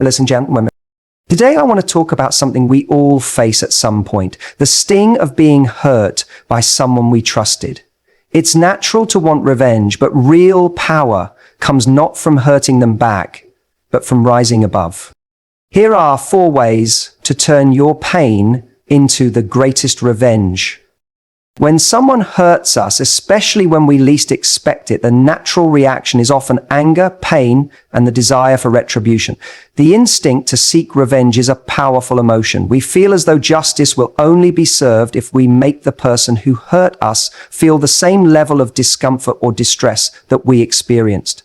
Ladies and gentlemen, today I want to talk about something we all face at some point, the sting of being hurt by someone we trusted. It's natural to want revenge, but real power comes not from hurting them back, but from rising above. Here are 4 ways to turn your pain into the greatest revenge. When someone hurts us, especially when we least expect it, the natural reaction is often anger, pain, and the desire for retribution. The instinct to seek revenge is a powerful emotion. We feel as though justice will only be served if we make the person who hurt us feel the same level of discomfort or distress that we experienced.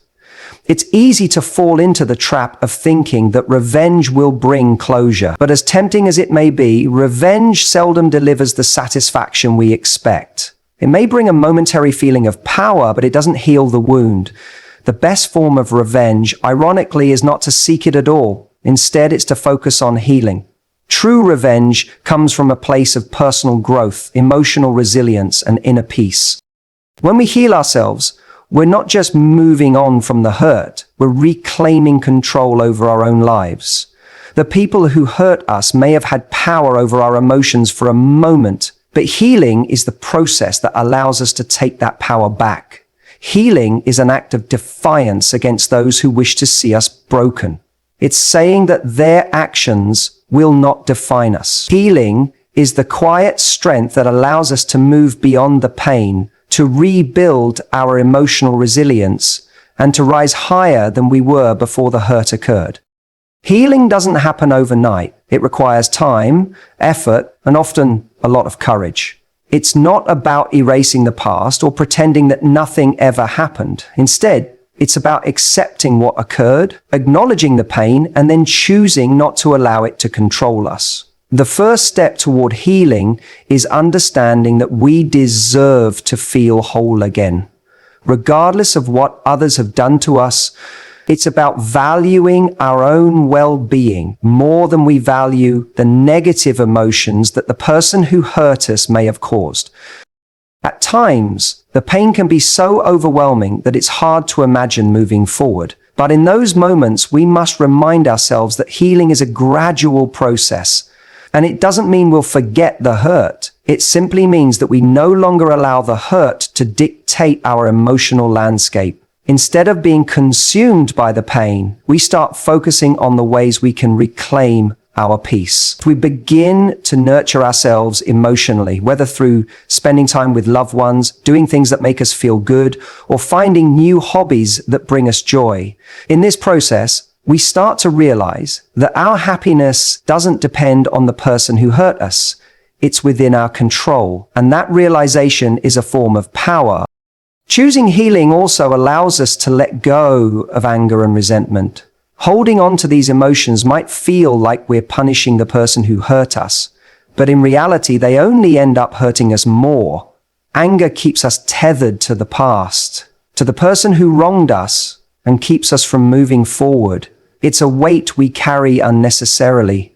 It's easy to fall into the trap of thinking that revenge will bring closure. But as tempting as it may be, revenge seldom delivers the satisfaction we expect. It may bring a momentary feeling of power, but it doesn't heal the wound. The best form of revenge, ironically, is not to seek it at all. Instead, it's to focus on healing. True revenge comes from a place of personal growth, emotional resilience, and inner peace. When we heal ourselves, we're not just moving on from the hurt, we're reclaiming control over our own lives. The people who hurt us may have had power over our emotions for a moment, but healing is the process that allows us to take that power back. Healing is an act of defiance against those who wish to see us broken. It's saying that their actions will not define us. Healing is the quiet strength that allows us to move beyond the pain, to rebuild our emotional resilience, and to rise higher than we were before the hurt occurred. Healing doesn't happen overnight. It requires time, effort, and often a lot of courage. It's not about erasing the past or pretending that nothing ever happened. Instead, it's about accepting what occurred, acknowledging the pain, and then choosing not to allow it to control us. The first step toward healing is understanding that we deserve to feel whole again. Regardless of what others have done to us, it's about valuing our own well-being more than we value the negative emotions that the person who hurt us may have caused. At times, the pain can be so overwhelming that it's hard to imagine moving forward. But in those moments, we must remind ourselves that healing is a gradual process. And it doesn't mean we'll forget the hurt. It simply means that we no longer allow the hurt to dictate our emotional landscape. Instead of being consumed by the pain, we start focusing on the ways we can reclaim our peace. We begin to nurture ourselves emotionally, whether through spending time with loved ones, doing things that make us feel good, or finding new hobbies that bring us joy. In this process, we start to realize that our happiness doesn't depend on the person who hurt us. It's within our control, and that realization is a form of power. Choosing healing also allows us to let go of anger and resentment. Holding on to these emotions might feel like we're punishing the person who hurt us, but in reality, they only end up hurting us more. Anger keeps us tethered to the past, to the person who wronged us, and keeps us from moving forward. It's a weight we carry unnecessarily.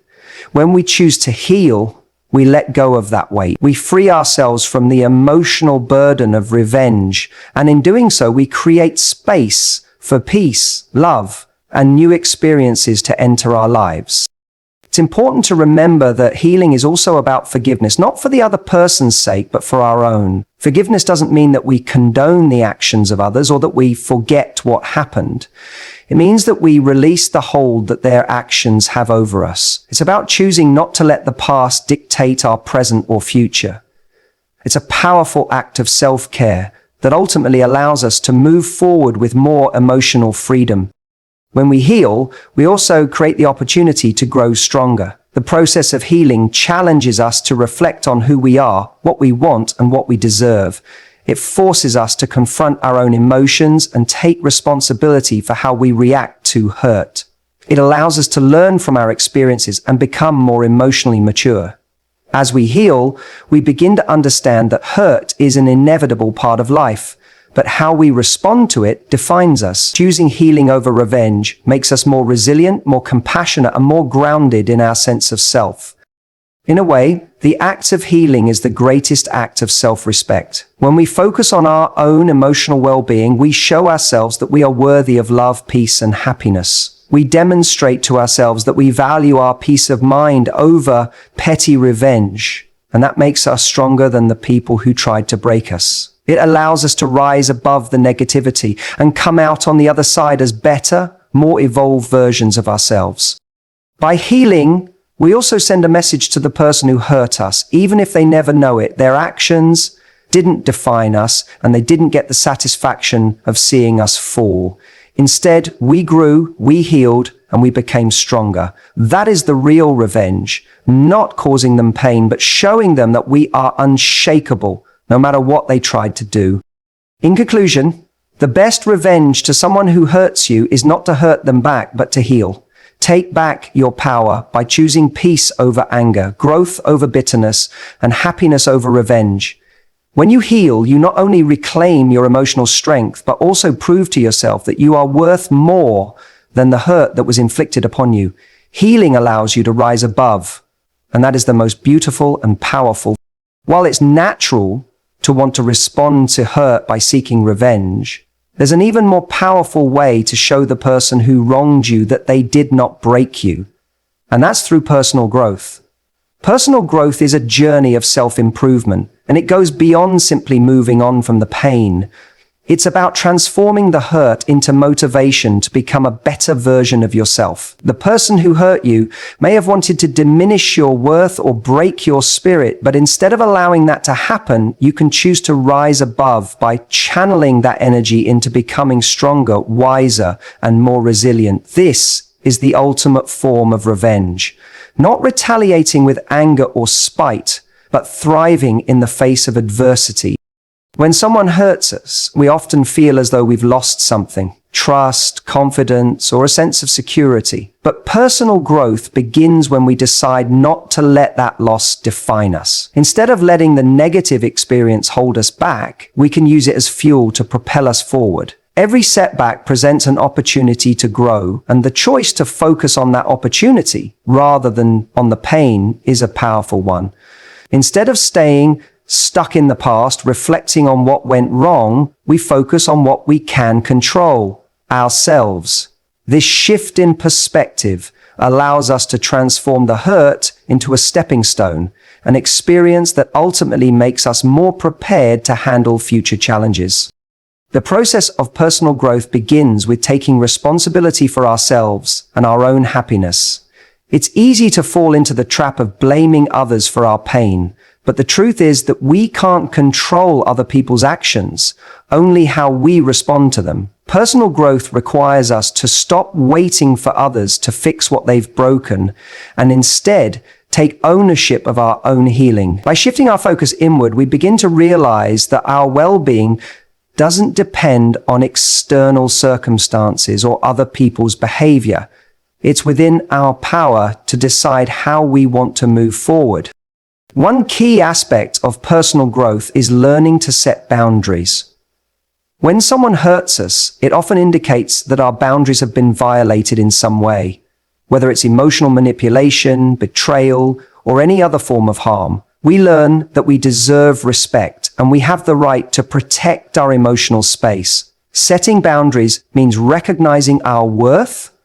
When we choose to heal, we let go of that weight. We free ourselves from the emotional burden of revenge, and in doing so, we create space for peace, love, and new experiences to enter our lives. It's important to remember that healing is also about forgiveness, not for the other person's sake, but for our own. Forgiveness doesn't mean that we condone the actions of others or that we forget what happened. It means that we release the hold that their actions have over us. It's about choosing not to let the past dictate our present or future. It's a powerful act of self-care that ultimately allows us to move forward with more emotional freedom. When we heal, we also create the opportunity to grow stronger. The process of healing challenges us to reflect on who we are, what we want, and what we deserve. It forces us to confront our own emotions and take responsibility for how we react to hurt. It allows us to learn from our experiences and become more emotionally mature. As we heal, we begin to understand that hurt is an inevitable part of life. But how we respond to it defines us. Choosing healing over revenge makes us more resilient, more compassionate, and more grounded in our sense of self. In a way, the act of healing is the greatest act of self-respect. When we focus on our own emotional well-being, we show ourselves that we are worthy of love, peace, and happiness. we demonstrate to ourselves that we value our peace of mind over petty revenge, and that makes us stronger than the people who tried to break us. It allows us to rise above the negativity and come out on the other side as better, more evolved versions of ourselves. By healing, we also send a message to the person who hurt us, even if they never know it. Their actions didn't define us, and they didn't get the satisfaction of seeing us fall. Instead, we grew, we healed, and we became stronger. That is the real revenge, not causing them pain, but showing them that we are unshakable, no matter what they tried to do. In conclusion, the best revenge to someone who hurts you is not to hurt them back, but to heal. Take back your power by choosing peace over anger, growth over bitterness, and happiness over revenge. When you heal, you not only reclaim your emotional strength, but also prove to yourself that you are worth more than the hurt that was inflicted upon you. Healing allows you to rise above, and that is the most beautiful and powerful. While it's natural to want to respond to hurt by seeking revenge, there's an even more powerful way to show the person who wronged you that they did not break you, and that's through personal growth. Personal growth is a journey of self-improvement, and it goes beyond simply moving on from the pain. It's about transforming the hurt into motivation to become a better version of yourself. The person who hurt you may have wanted to diminish your worth or break your spirit, but instead of allowing that to happen, you can choose to rise above by channeling that energy into becoming stronger, wiser, and more resilient. This is the ultimate form of revenge. Not retaliating with anger or spite, but thriving in the face of adversity. When someone hurts us, we often feel as though we've lost something: trust, confidence, or a sense of security. But personal growth begins when we decide not to let that loss define us. Instead of letting the negative experience hold us back, we can use it as fuel to propel us forward. Every setback presents an opportunity to grow, and the choice to focus on that opportunity rather than on the pain is a powerful one. Instead of staying stuck in the past, reflecting on what went wrong, we focus on what we can control: ourselves. This shift in perspective allows us to transform the hurt into a stepping stone, an experience that ultimately makes us more prepared to handle future challenges. The process of personal growth begins with taking responsibility for ourselves and our own happiness. It's easy to fall into the trap of blaming others for our pain, but the truth is that we can't control other people's actions, only how we respond to them. Personal growth requires us to stop waiting for others to fix what they've broken, and instead take ownership of our own healing. By shifting our focus inward, we begin to realize that our well-being doesn't depend on external circumstances or other people's behavior. It's within our power to decide how we want to move forward. One key aspect of personal growth is learning to set boundaries. When someone hurts us, it often indicates that our boundaries have been violated in some way, whether it's emotional manipulation, betrayal, or any other form of harm. We learn that we deserve respect, and we have the right to protect our emotional space. Setting boundaries means recognizing our worth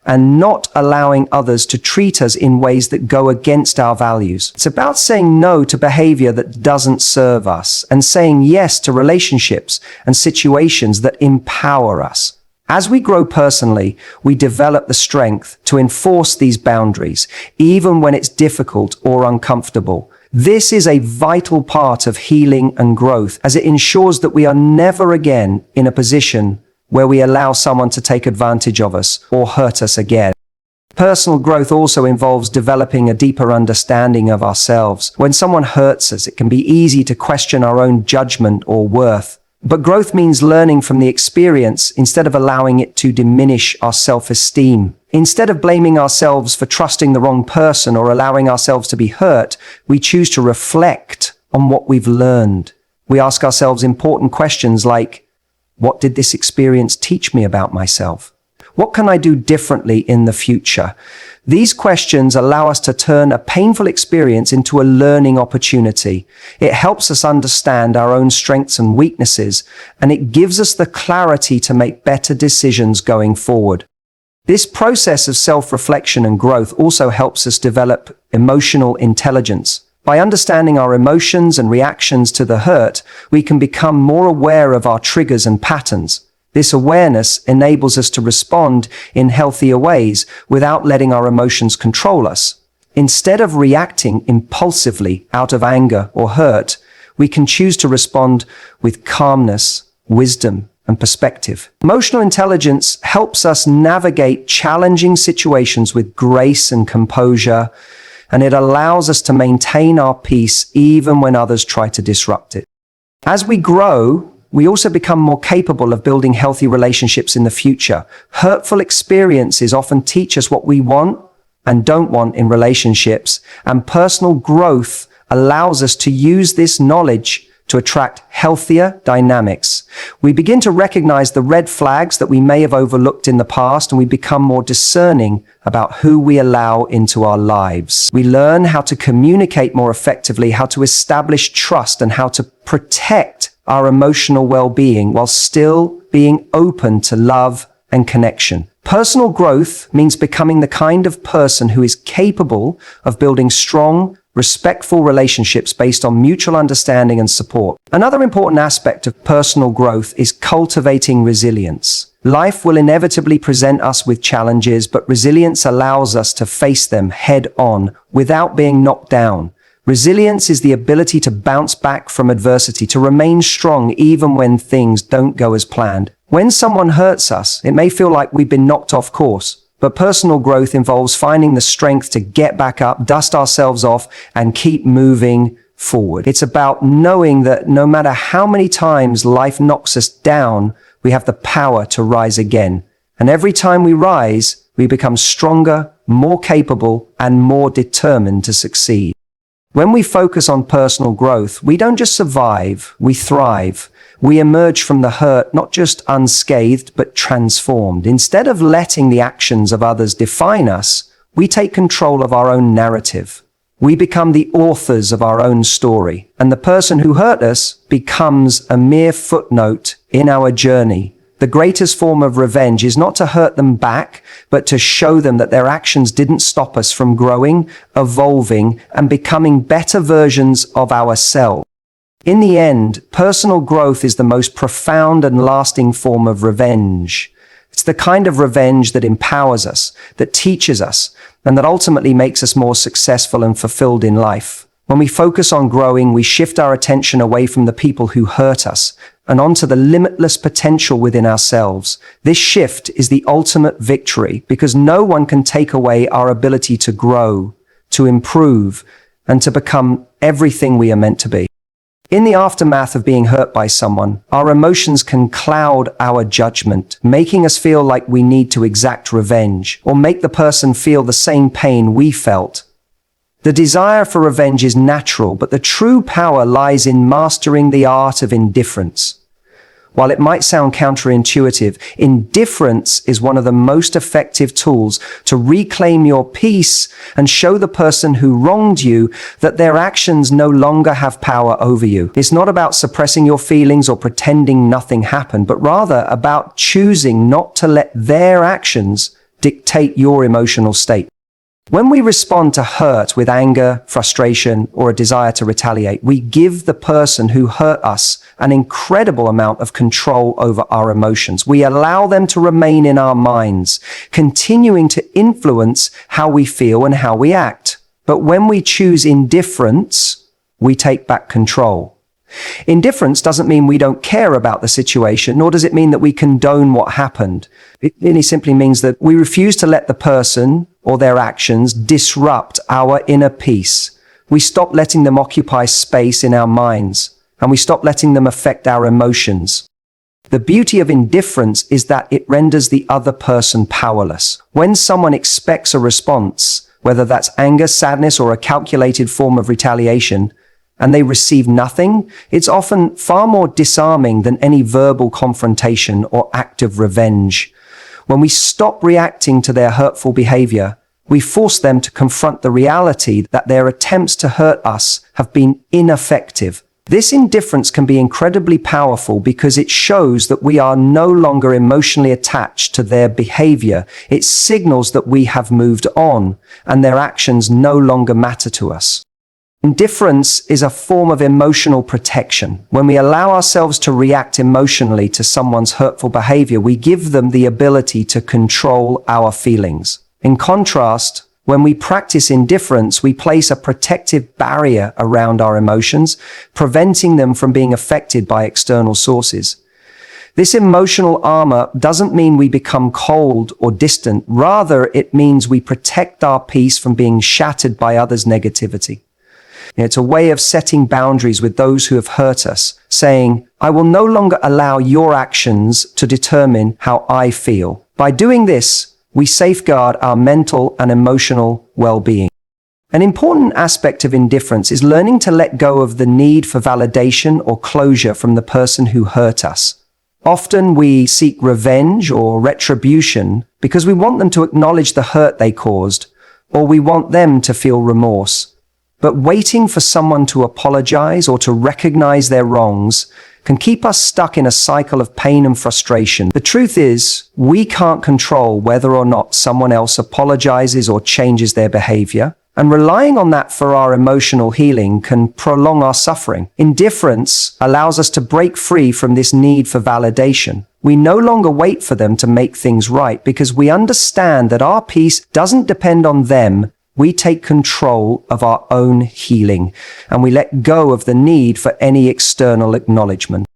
and not allowing others to treat us in ways that go against our values. It's about saying no to behavior that doesn't serve us and saying yes to relationships and situations that empower us. As we grow personally, we develop the strength to enforce these boundaries, even when it's difficult or uncomfortable. This is a vital part of healing and growth, as it ensures that we are never again in a position where we allow someone to take advantage of us or hurt us again. Personal growth also involves developing a deeper understanding of ourselves. When someone hurts us, it can be easy to question our own judgment or worth. But growth means learning from the experience instead of allowing it to diminish our self-esteem. Instead of blaming ourselves for trusting the wrong person or allowing ourselves to be hurt, we choose to reflect on what we've learned. We ask ourselves important questions like, what did this experience teach me about myself? What can I do differently in the future? These questions allow us to turn a painful experience into a learning opportunity. It helps us understand our own strengths and weaknesses, and it gives us the clarity to make better decisions going forward. This process of self-reflection and growth also helps us develop emotional intelligence. By understanding our emotions and reactions to the hurt, we can become more aware of our triggers and patterns. This awareness enables us to respond in healthier ways without letting our emotions control us. Instead of reacting impulsively out of anger or hurt, we can choose to respond with calmness, wisdom, and perspective. Emotional intelligence helps us navigate challenging situations with grace and composure, and it allows us to maintain our peace even when others try to disrupt it. As we grow, we also become more capable of building healthy relationships in the future. Hurtful experiences often teach us what we want and don't want in relationships, and personal growth allows us to use this knowledge to attract healthier dynamics. We begin to recognize the red flags that we may have overlooked in the past, and we become more discerning about who we allow into our lives. We learn how to communicate more effectively, how to establish trust, and how to protect our emotional well-being while still being open to love and connection. Personal growth means becoming the kind of person who is capable of building strong, respectful relationships based on mutual understanding and support. Another important aspect of personal growth is cultivating resilience. Life will inevitably present us with challenges, but resilience allows us to face them head on without being knocked down. Resilience is the ability to bounce back from adversity, to remain strong even when things don't go as planned. When someone hurts us, it may feel like we've been knocked off course, but personal growth involves finding the strength to get back up, dust ourselves off, and keep moving forward. It's about knowing that no matter how many times life knocks us down, we have the power to rise again. And every time we rise, we become stronger, more capable, and more determined to succeed. When we focus on personal growth, we don't just survive, we thrive. We emerge from the hurt not just unscathed, but transformed. Instead of letting the actions of others define us, we take control of our own narrative. We become the authors of our own story, and the person who hurt us becomes a mere footnote in our journey. The greatest form of revenge is not to hurt them back, but to show them that their actions didn't stop us from growing, evolving, and becoming better versions of ourselves. In the end, personal growth is the most profound and lasting form of revenge. It's the kind of revenge that empowers us, that teaches us, and that ultimately makes us more successful and fulfilled in life. When we focus on growing, we shift our attention away from the people who hurt us and onto the limitless potential within ourselves. This shift is the ultimate victory because no one can take away our ability to grow, to improve, and to become everything we are meant to be. In the aftermath of being hurt by someone, our emotions can cloud our judgment, making us feel like we need to exact revenge or make the person feel the same pain we felt. The desire for revenge is natural, but the true power lies in mastering the art of indifference. While it might sound counterintuitive, indifference is one of the most effective tools to reclaim your peace and show the person who wronged you that their actions no longer have power over you. It's not about suppressing your feelings or pretending nothing happened, but rather about choosing not to let their actions dictate your emotional state. When we respond to hurt with anger, frustration, or a desire to retaliate, we give the person who hurt us an incredible amount of control over our emotions. We allow them to remain in our minds, continuing to influence how we feel and how we act. But when we choose indifference, we take back control. Indifference doesn't mean we don't care about the situation, nor does it mean that we condone what happened. It really simply means that we refuse to let the person or their actions disrupt our inner peace. We stop letting them occupy space in our minds, and we stop letting them affect our emotions. The beauty of indifference is that it renders the other person powerless. When someone expects a response, whether that's anger, sadness, or a calculated form of retaliation, and they receive nothing, it's often far more disarming than any verbal confrontation or act of revenge. When we stop reacting to their hurtful behavior, we force them to confront the reality that their attempts to hurt us have been ineffective. This indifference can be incredibly powerful because it shows that we are no longer emotionally attached to their behavior. It signals that we have moved on and their actions no longer matter to us. Indifference is a form of emotional protection. When we allow ourselves to react emotionally to someone's hurtful behavior, we give them the ability to control our feelings. In contrast, when we practice indifference, we place a protective barrier around our emotions, preventing them from being affected by external sources. This emotional armor doesn't mean we become cold or distant. Rather, it means we protect our peace from being shattered by others' negativity. It's a way of setting boundaries with those who have hurt us, saying, "I will no longer allow your actions to determine how I feel." By doing this, we safeguard our mental and emotional well-being. An important aspect of indifference is learning to let go of the need for validation or closure from the person who hurt us. Often we seek revenge or retribution because we want them to acknowledge the hurt they caused, or we want them to feel remorse. But waiting for someone to apologize or to recognize their wrongs can keep us stuck in a cycle of pain and frustration. The truth is, we can't control whether or not someone else apologizes or changes their behavior, and relying on that for our emotional healing can prolong our suffering. Indifference allows us to break free from this need for validation. We no longer wait for them to make things right because we understand that our peace doesn't depend on them. We take control of our own healing, and we let go of the need for any external acknowledgement.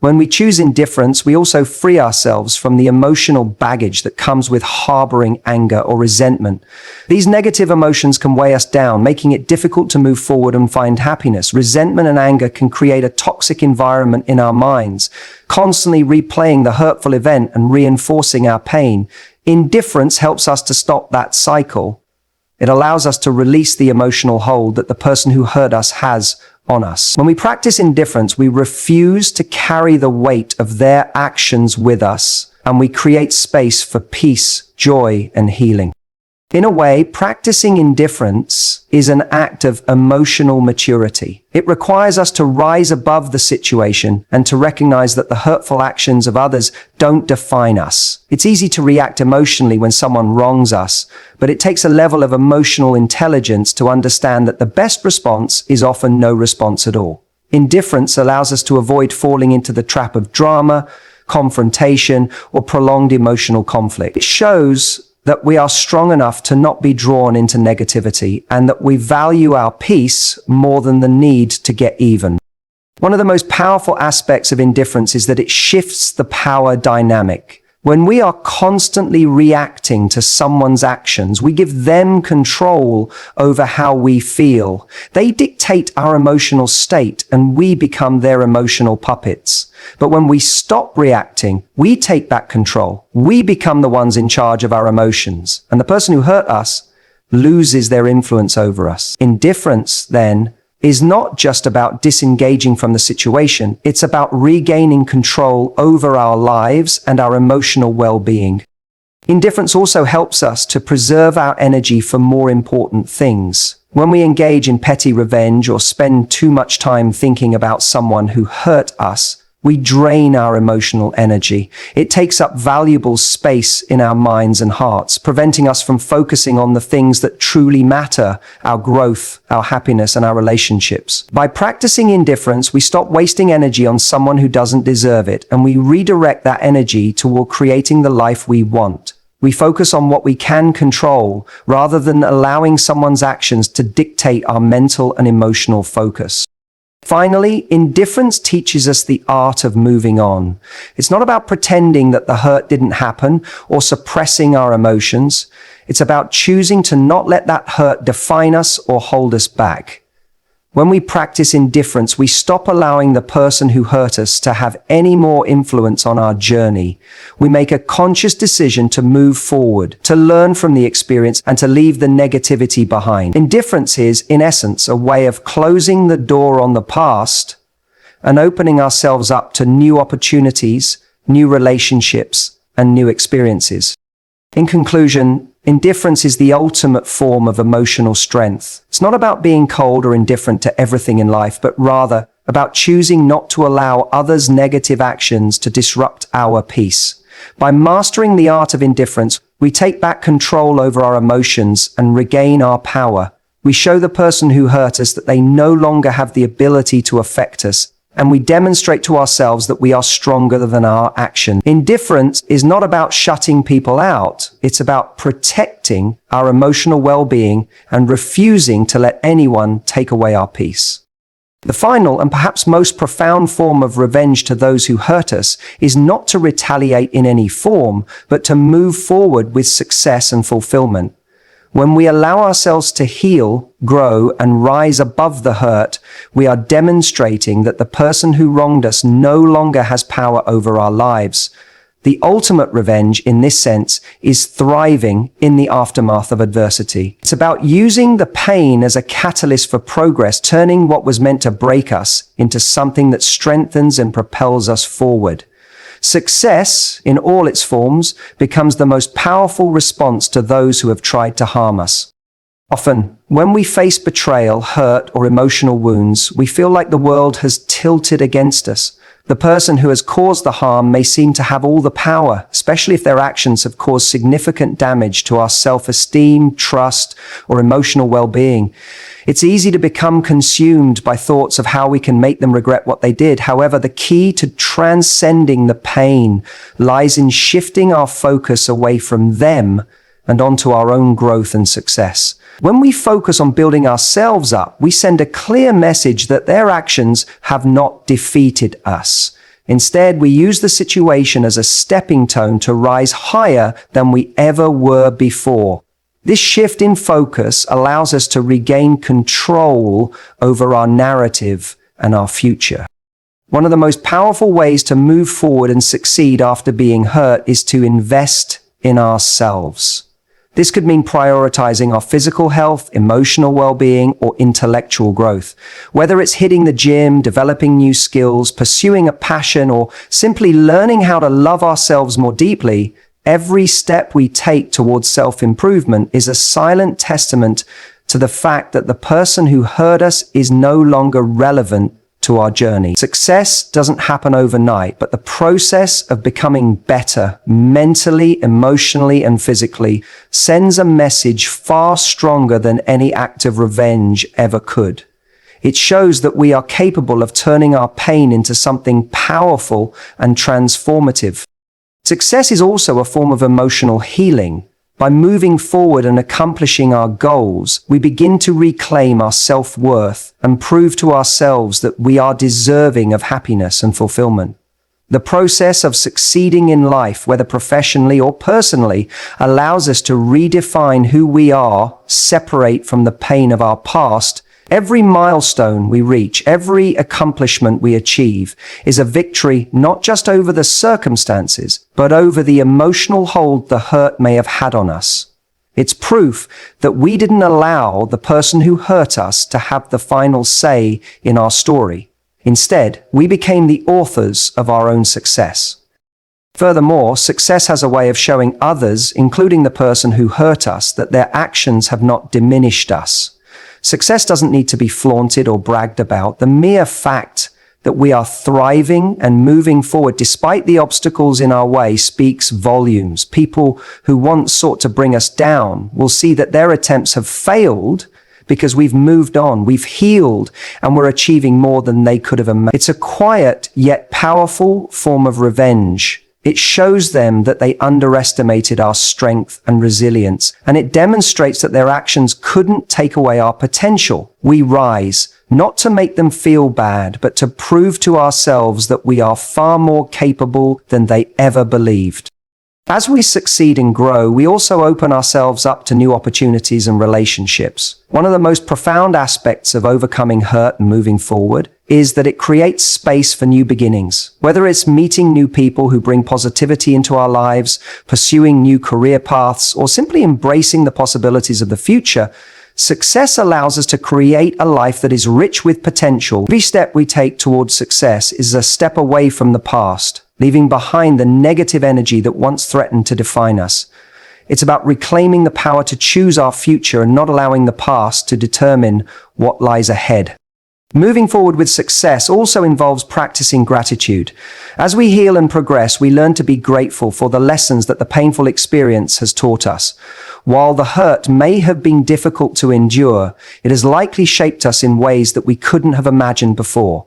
When we choose indifference, we also free ourselves from the emotional baggage that comes with harboring anger or resentment. These negative emotions can weigh us down, making it difficult to move forward and find happiness. Resentment and anger can create a toxic environment in our minds, constantly replaying the hurtful event and reinforcing our pain. Indifference helps us to stop that cycle. It allows us to release the emotional hold that the person who hurt us has on us. When we practice indifference, we refuse to carry the weight of their actions with us, and we create space for peace, joy, and healing. In a way, practicing indifference is an act of emotional maturity. It requires us to rise above the situation and to recognize that the hurtful actions of others don't define us. It's easy to react emotionally when someone wrongs us, but it takes a level of emotional intelligence to understand that the best response is often no response at all. Indifference allows us to avoid falling into the trap of drama, confrontation, or prolonged emotional conflict. It shows that we are strong enough to not be drawn into negativity and that we value our peace more than the need to get even. One of the most powerful aspects of indifference is that it shifts the power dynamic. When we are constantly reacting to someone's actions, we give them control over how we feel. They dictate our emotional state and we become their emotional puppets. But when we stop reacting, we take back control. We become the ones in charge of our emotions, and the person who hurt us loses their influence over us. Indifference, then, is not just about disengaging from the situation. It's about regaining control over our lives and our emotional well-being. Indifference also helps us to preserve our energy for more important things. When we engage in petty revenge or spend too much time thinking about someone who hurt us, we drain our emotional energy. It takes up valuable space in our minds and hearts, preventing us from focusing on the things that truly matter: our growth, our happiness, and our relationships. By practicing indifference, we stop wasting energy on someone who doesn't deserve it, and we redirect that energy toward creating the life we want. We focus on what we can control, rather than allowing someone's actions to dictate our mental and emotional focus. Finally, indifference teaches us the art of moving on. It's not about pretending that the hurt didn't happen or suppressing our emotions. It's about choosing to not let that hurt define us or hold us back. When we practice indifference, we stop allowing the person who hurt us to have any more influence on our journey. We make a conscious decision to move forward, to learn from the experience, and to leave the negativity behind. Indifference is, in essence, a way of closing the door on the past and opening ourselves up to new opportunities, new relationships, and new experiences. In conclusion, indifference is the ultimate form of emotional strength. It's not about being cold or indifferent to everything in life, but rather about choosing not to allow others' negative actions to disrupt our peace. By mastering the art of indifference, we take back control over our emotions and regain our power. We show the person who hurt us that they no longer have the ability to affect us, and we demonstrate to ourselves that we are stronger than our action. Indifference is not about shutting people out. It's about protecting our emotional well-being and refusing to let anyone take away our peace. The final and perhaps most profound form of revenge to those who hurt us is not to retaliate in any form, but to move forward with success and fulfillment. When we allow ourselves to heal, grow, and rise above the hurt, we are demonstrating that the person who wronged us no longer has power over our lives. The ultimate revenge, in this sense, is thriving in the aftermath of adversity. It's about using the pain as a catalyst for progress, turning what was meant to break us into something that strengthens and propels us forward. Success, in all its forms, becomes the most powerful response to those who have tried to harm us. Often, when we face betrayal, hurt, or emotional wounds, we feel like the world has tilted against us. The person who has caused the harm may seem to have all the power, especially if their actions have caused significant damage to our self-esteem, trust, or emotional well-being. It's easy to become consumed by thoughts of how we can make them regret what they did. However, the key to transcending the pain lies in shifting our focus away from them and onto our own growth and success. When we focus on building ourselves up, we send a clear message that their actions have not defeated us. Instead, we use the situation as a stepping stone to rise higher than we ever were before. This shift in focus allows us to regain control over our narrative and our future. One of the most powerful ways to move forward and succeed after being hurt is to invest in ourselves. This could mean prioritizing our physical health, emotional well-being, or intellectual growth. Whether it's hitting the gym, developing new skills, pursuing a passion, or simply learning how to love ourselves more deeply, every step we take towards self-improvement is a silent testament to the fact that the person who hurt us is no longer relevant to our journey. Success doesn't happen overnight, but the process of becoming better mentally, emotionally, and physically sends a message far stronger than any act of revenge ever could. It shows that we are capable of turning our pain into something powerful and transformative. Success is also a form of emotional healing. By moving forward and accomplishing our goals, we begin to reclaim our self-worth and prove to ourselves that we are deserving of happiness and fulfillment. The process of succeeding in life, whether professionally or personally, allows us to redefine who we are, separate from the pain of our past. Every milestone we reach, every accomplishment we achieve, is a victory not just over the circumstances, but over the emotional hold the hurt may have had on us. It's proof that we didn't allow the person who hurt us to have the final say in our story. Instead, we became the authors of our own success. Furthermore, success has a way of showing others, including the person who hurt us, that their actions have not diminished us. Success doesn't need to be flaunted or bragged about. The mere fact that we are thriving and moving forward despite the obstacles in our way speaks volumes. People who once sought to bring us down will see that their attempts have failed because we've moved on, we've healed, and we're achieving more than they could have imagined. It's a quiet yet powerful form of revenge. It shows them that they underestimated our strength and resilience, and it demonstrates that their actions couldn't take away our potential. We rise, not to make them feel bad, but to prove to ourselves that we are far more capable than they ever believed. As we succeed and grow, we also open ourselves up to new opportunities and relationships. One of the most profound aspects of overcoming hurt and moving forward is that it creates space for new beginnings. Whether it's meeting new people who bring positivity into our lives, pursuing new career paths, or simply embracing the possibilities of the future, success allows us to create a life that is rich with potential. Every step we take towards success is a step away from the past, leaving behind the negative energy that once threatened to define us. It's about reclaiming the power to choose our future and not allowing the past to determine what lies ahead. Moving forward with success also involves practicing gratitude. As we heal and progress, we learn to be grateful for the lessons that the painful experience has taught us. While the hurt may have been difficult to endure, it has likely shaped us in ways that we couldn't have imagined before.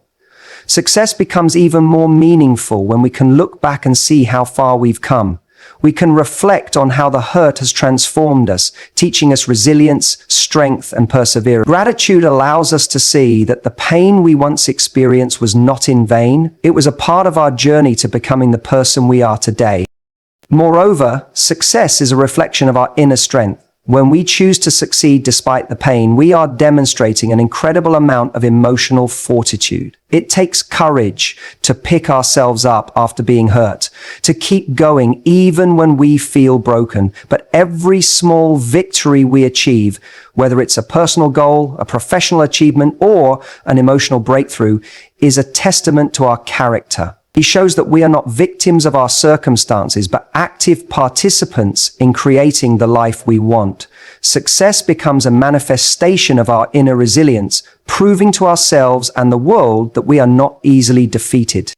Success becomes even more meaningful when we can look back and see how far we've come. We can reflect on how the hurt has transformed us, teaching us resilience, strength, and perseverance. Gratitude allows us to see that the pain we once experienced was not in vain. It was a part of our journey to becoming the person we are today. Moreover, success is a reflection of our inner strength. When we choose to succeed despite the pain, we are demonstrating an incredible amount of emotional fortitude. It takes courage to pick ourselves up after being hurt, to keep going even when we feel broken. But every small victory we achieve, whether it's a personal goal, a professional achievement, or an emotional breakthrough, is a testament to our character. He shows that we are not victims of our circumstances, but active participants in creating the life we want. Success becomes a manifestation of our inner resilience, proving to ourselves and the world that we are not easily defeated.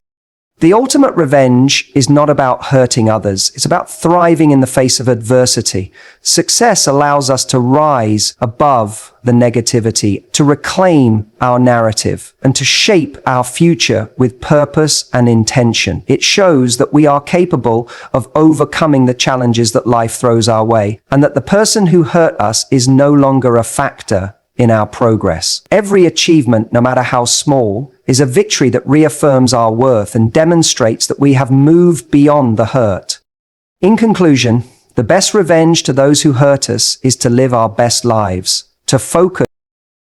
The ultimate revenge is not about hurting others. It's about thriving in the face of adversity. Success allows us to rise above the negativity, to reclaim our narrative, and to shape our future with purpose and intention. It shows that we are capable of overcoming the challenges that life throws our way, and that the person who hurt us is no longer a factor in our progress. Every achievement, no matter how small, is a victory that reaffirms our worth and demonstrates that we have moved beyond the hurt. In conclusion, the best revenge to those who hurt us is to live our best lives, to focus